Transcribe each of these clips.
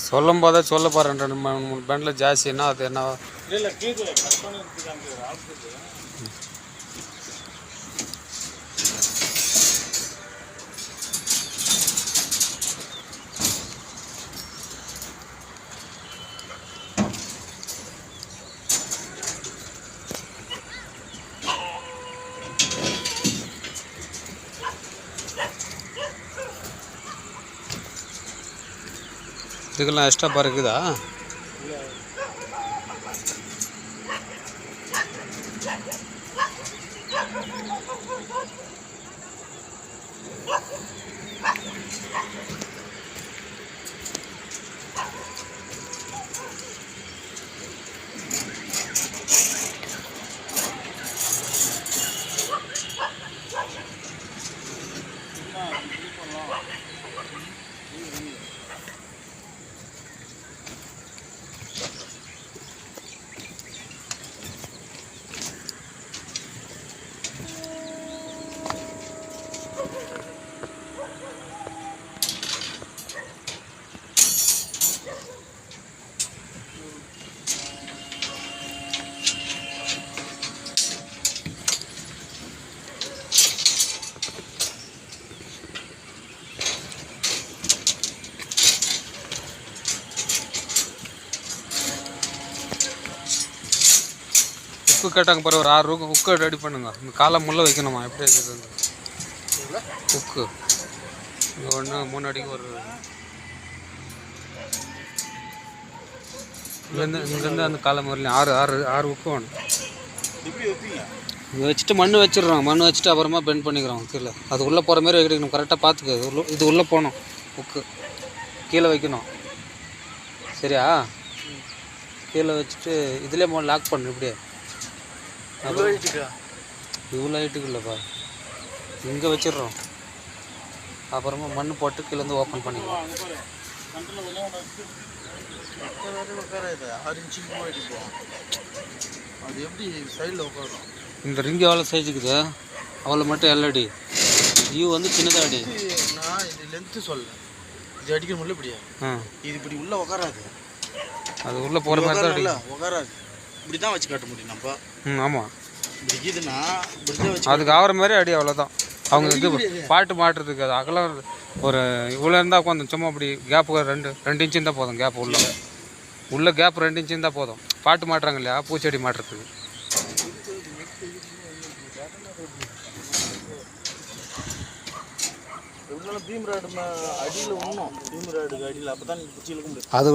சொல்லும் போதே சொல்ல பாரு 2-3 பெண்டில் ஜாஸ்தின்னா அது என்ன இதுக்கெல்லாம் எக்ஸ்ட்ரா பார் இருக்குதா? உக்கு கேட்டாங்க பாரு, ஒரு 6 ரூபா உக்கு ரெடி பண்ணுங்க. இந்த காலை முள்ள வைக்கணுமா? எப்படி வைக்கிறது? உக்கு இங்கே 1 3 அடிக்கு ஒரு இங்கேருந்து அந்த காலை முறையிலையும் 6 உக்கு வேணும். இங்கே வச்சுட்டு மண் வச்சிடுறோம். மண் வச்சுட்டு அப்புறமா பெண்ட் பண்ணிக்கிறோம். கீழே அது உள்ளே போகிற மாதிரி வைக்கணும். கரெக்டாக பார்த்துக்க. இது உள்ளே போகணும். உக்கு கீழே வைக்கணும். சரியா? கீழே வச்சுட்டு இதிலே லாக் பண்ணு. இப்படியே இவ்வளோ ஹைட்டுக்கு இல்லைப்பா. இங்கே வச்சிடுறோம். அப்புறமா மண் போட்டு கீழேருந்து ஓப்பன் பண்ணிக்கலாம். இந்த ரிங்கு எவ்வளோ சைஸுக்குது அவ்வளோ மட்டும் எல்இடி. வியூ வந்து சின்னதாக அடி. நான் இது லென்த்து சொல்ல இது அடிக்க முடியல. இப்படியா இது இப்படி உள்ளே உட்காராது. அது உள்ளே போகிற மாதிரி தான் அடி உட்காராது. இப்படி தான் வச்சு காட்ட முடியும் நம்ம. ஆமாம். இதுனா அதுக்கு ஆகிற மாதிரி அடி. அவ்வளோதான். அவங்க இது பாட்டு மாட்டுறதுக்கு அது அகலம் ஒரு இவ்வளோ இருந்தால் உட்காந்து சும்மா அப்படி கேப்பு 2 இன்ச்சு இருந்தால் போதும். கேப் உள்ள கேப் 2 இன்ச்சு இருந்தால் போதும். பாட்டு மாட்டுறாங்க இல்லையா, பூச்செடி மாட்டுறதுக்கு. அது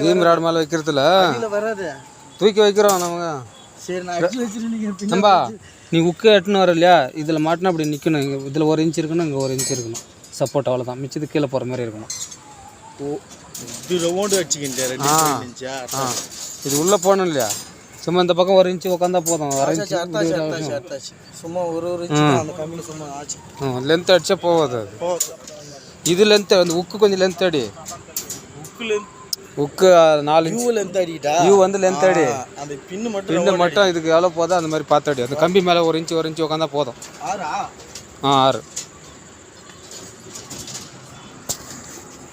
பீம் ராடு மேலே வைக்கிறதுல தூக்கி வைக்கிறோம் நம்ம. நம்பா நீ உக்கு எட்டுன்னு வர இல்லையா, இதில் மாட்டினா அப்படி நிற்கணும். இங்கே இதில் 1 இன்ச்சு இருக்கணும், இங்கே 1 இன்ச்சு இருக்கணும். சப்போர்ட் அவ்வளோதான். மிச்சது கீழே போகிற மாதிரி இருக்கணும். இது உள்ளே போகணும் இல்லையா, சும்மா இந்த பக்கம் 1 இன்ச்சு உட்காந்தா போதும். சும்மா ஒரு லென்த் அடிச்சா போகாது. இது லென்த் அந்த உக்கு கொஞ்சம் லென்த் அடி. உக்கு 4 இன்ச் லென்த் அடிடா. யூ வந்து லென்த் அடி. அந்த பின்னு மட்டும் இதுக்கு எவ்வளோ போதோ அந்த மாதிரி பார்த்து அடி. அந்த கம்பி மேலே 1 இன்ச்சு உட்காந்தா போதும். 6